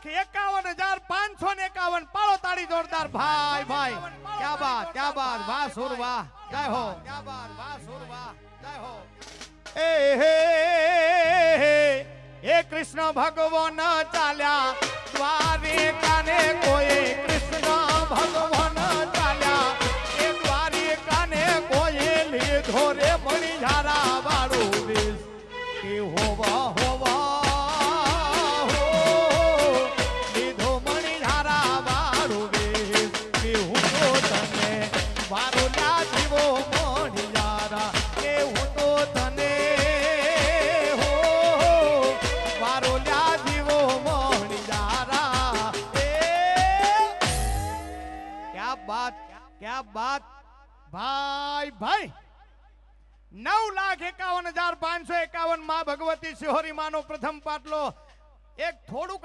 9,51,551 પાળો તાળી જોરદાર ભાઈ ભાઈ क्या बात वाह सुर वाह जय हो क्या बात वाह सुर वाह जय हो ए कृष्ण भगवान चाल्या द्वारिका ने कोई कृष्ण भगवान चाल्या ए द्वारिका ने कोई લીધો રે મણી ઝારા વાળું વિષ કે હોવા क्या बात भाई भाई 9,51,551 मां भगवती सिहोरी मानो प्रथम पाटलो एक थोड़ું